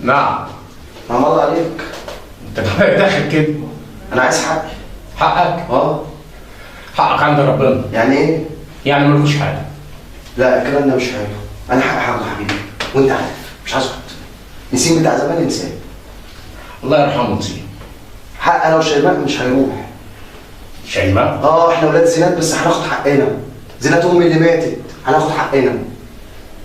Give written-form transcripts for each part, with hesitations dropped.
نعم. نعم الله عليك. انت داخل كده؟ انا عايز حقي. حقك؟ اه. حقك عند ربنا. يعني ايه؟ يعني ملكوش حاجه. لا الكلام ده مش حلو. انا حقي هاخده حبيبي وانت عارف مش هسكت. نسيم بتاع زمان انسان. الله يرحمه نسيم. حق انا وشيماء مش هيروح. شيماء؟ اه احنا ولاد زينات بس هناخد حقنا. زينات امي اللي ماتت هناخد حقنا.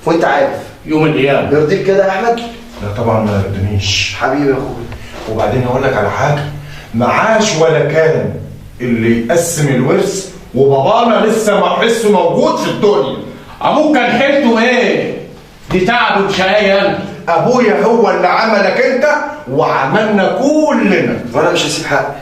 وانت عارف. يوم القيامه. يرضيك كده يا احمد؟ لا طبعا ما يرضينيش حبيبي يا اخويا. وبعدين هقول لك على حاجه، معاش ولا كان اللي يقسم الورث وبابانا لسه محسه موجود في الدنيا. ابوك كان حيلته ايه؟ دي تعب وشقايا. ابويا هو اللي عملك انت وعملنا كلنا. وانا مش هسيب حقي.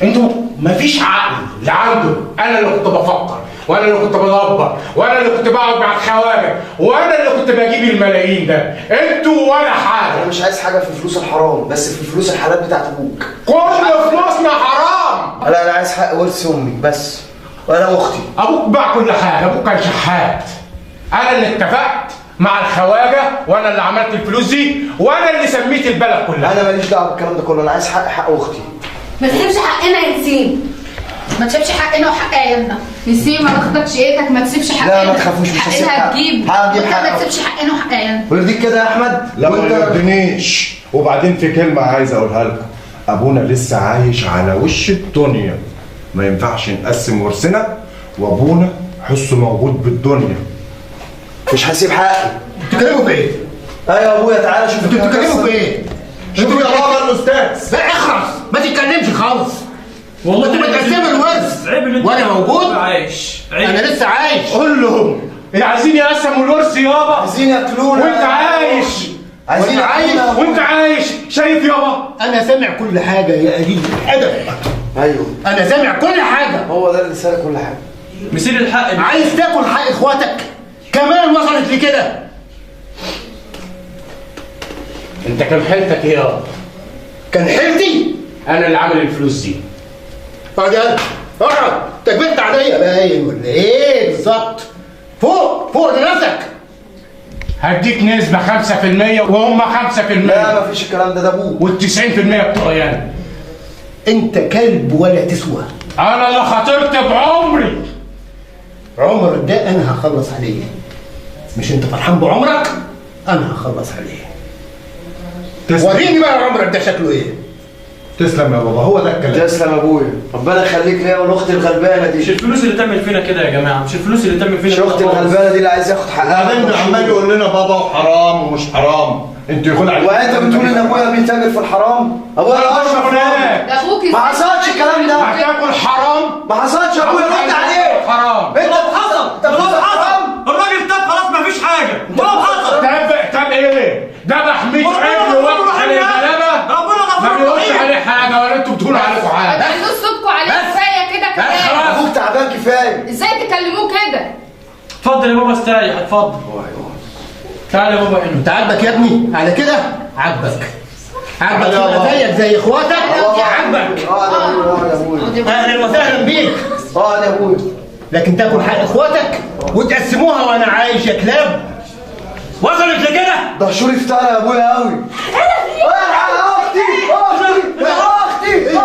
انتوا مفيش عقل اللي عنده. انا اللي كنت بفكر وانا اللي كنت بدبر وانا اللي كنت بقعد مع الخواجه وانا اللي كنت بجيب الملايين ده. انتوا ولا حاجه. انا مش عايز حاجه في فلوس الحرام بس في فلوس الحلال بتاعت ابوك. كل فلوسنا حرام. لا انا عايز حق ورث امي بس وانا واختي. ابوك باع كل حاجه. ابوك كان شحات. انا اللي اتفقت مع الخواجه وانا اللي عملت الفلوس دي وانا اللي سميت البلد كلها. انا ماليش دعوه بالكلام ده كله. انا عايز حق اختي. ما تسيبش حقنا يا نسيم. ما تسيبش حقنا وحق عيالنا. نسيم ما تاخدكش ايدك. ما تسيبش حقنا. لا ما تخافوش مش هسيب حقنا هتجيب. هجيب حقك. ما تسيبش حقنا وحق عيالنا. ويرضيك كده يا احمد؟ لا ما يرضينيش. وبعدين في كلمه عايز اقولها لكم، ابونا لسه عايش على وش الدنيا، ما ينفعش نقسم ورثنا وابونا حسه موجود بالدنيا. مش هسيب حقي. بتتكلموا في ايه؟ ايوه يا ابويا تعالى شوف. انتوا بتتكلموا في ايه؟ شوف يا بابا الاستاذ. لا اخرس ما تتكلمش خالص. والله انتوا بتقسموا الورث وانا موجود. عايش انا لسه عايش. قول لهم عايزين يقسموا الورث يابا. عايزين ياكلونا. وانت عايش. عايزين ياكلونا. وانت عايش شايف يابا. انا سامع كل حاجه يا قليل ادب. ايوه انا سامع كل حاجه. هو ده اللي سارق كل حاجه. مسير الحق. عايز تاكل حق اخواتك كمان وصلت لكده. انت كان حيلتك ايه يابا؟ كان حيلتي انا اللي عامل الفلوس دي. اقعد يلا اقعد. انت كبرت عليا باين ولا ايه بالظبط؟ فوق لنفسك. هديك نسبة 5% وهم 5%. لا مفيش الكلام ده ابوك. وال90% بتوعي انا. انت كلب ولا تسوى. انا اللي خاطرت بعمري. عمرك ده انا هخلص عليه. مش انت فرحان بعمرك؟ انا هخلص عليه. وريني بقى عمرك ده شكله ايه. تسلم يا بابا، هو ده الكلام. تسلم يا ابويا. ربنا يخليك ليا والاخت الغلبانه دي. مش الفلوس اللي تعمل فينا كده يا جماعه. مش الفلوس اللي تعمل فينا مش كده. اختي الغلبانه دي اللي عايز ياخد حقها. بعدين عمال يقول لنا بابا وحرام ومش حرام. انتوا يقول عليكم. وانت بتقول ان ابويا بيتاجر في الحرام؟ ابويا اشرف ده اخوك. ما حصلش الكلام ده. هتاكل حرام. ما حصلش ابويا. رد عليه. حرام. انت حصل. انت بتقول حرام. الراجل تاب خلاص مفيش حاجه. هو حصل. طب ايه؟ ذبح 100 عجل وقت على الغلابه. ربنا غفور ما بيقولش عليه حاجه ولا انتوا بتقولوا عليكم حاجه. خلوا صوتكم عليه كفايه كده كلام. ابوك تعبان كفايه. ازاي تكلموه كده؟ اتفضل يا بابا استريح. اتفضل. تعال يا بابا هنا. انت عاجبك يا ابني على كده؟ عاجبك تعالى يا تبقى بابا. زيك زي اخواتك؟ عاجبك. يا ابويا. اهلا وسهلا بيك. يا ابويا. لكن تاكل حق اخواتك وتقسموها وانا عايش يا كلاب. وصلت لكده؟ ده شوري افترى يا ابويا قوي. اختي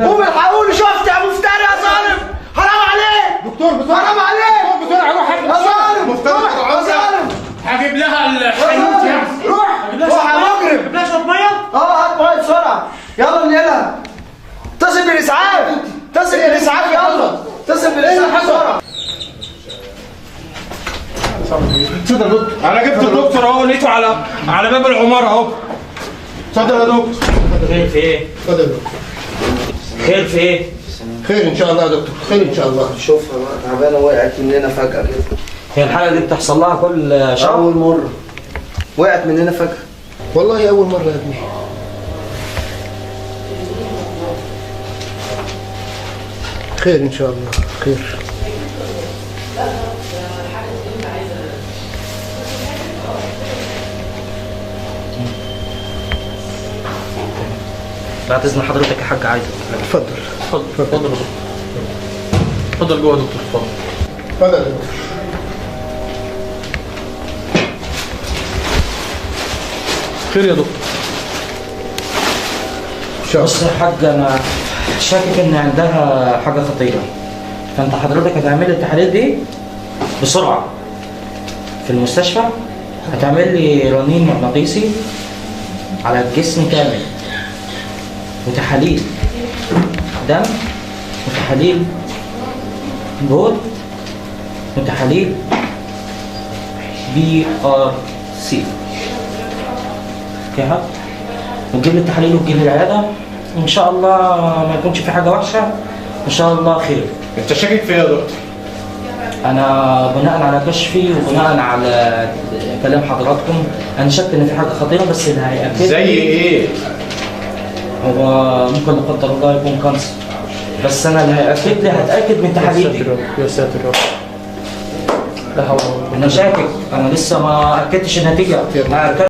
قوم الحقوني. شفت يا مفتري يا ظالم. حرام عليك. دكتور بسرعه. حرام عليك. بسرعه روح يا ظالم. يا ظالم. هجيب لها الحنوت يا أخي. روح يا مجرم. جيب لها شويه ميه. هات ميه بسرعه. يلا ننقلها. اتصل بالاسعاف. اتصل بالاسعاف يلا. اتصل بالاسعاف بسرعه. اتفضل يا دكتور. انا جبت الدكتور اهو. لقيته على باب العماره اهو. اتفضل يا دكتور. خير في ايه؟ اتفضل يا دكتور. خير في ايه؟ خير ان شاء الله يا دكتور. خير ان شاء الله. شوفها بقى تعبانه وقعت مننا فجاه كده. هي الحاله دي بتحصل لها كل شهر؟ اول مره. وقعت مننا فجاه. والله اول مره يا ابني. خير ان شاء الله. خير. بعد اذن حضرتك يا حاج عايزك. اتفضل. اتفضل يا دكتور. اتفضل جوه يا دكتور. اتفضل. اتفضل يا دكتور. خير يا دكتور. بص يا حاج، انا شاكك ان عندها حاجه خطيره، فانت حضرتك هتعمل لي التحاليل دي بسرعه في المستشفى. هتعمل لي رنين مغناطيسي على الجسم كامل، وتحاليل دم، وتحاليل بول، وتحاليل BRC كده، وتجيب لي التحاليل وتجيب لي العياده، وان شاء الله ما يكونش في حاجه وحشه، ان شاء الله خير. انت شاكك في ايه يا دكتور؟ انا بناء على كشفي وبناء على كلام حضراتكم انا شاك ان في حاجه خطيره، بس اللي هيأكد زي ايه؟ هو ممكن لا قدر الله يكون كانسر، بس انا اللي هيأكد لي هتأكد من تحاليلي. يا ساتر يا رب. لا حول ولا قوة. انا شاكك، انا لسه ما اكدتش النتيجه.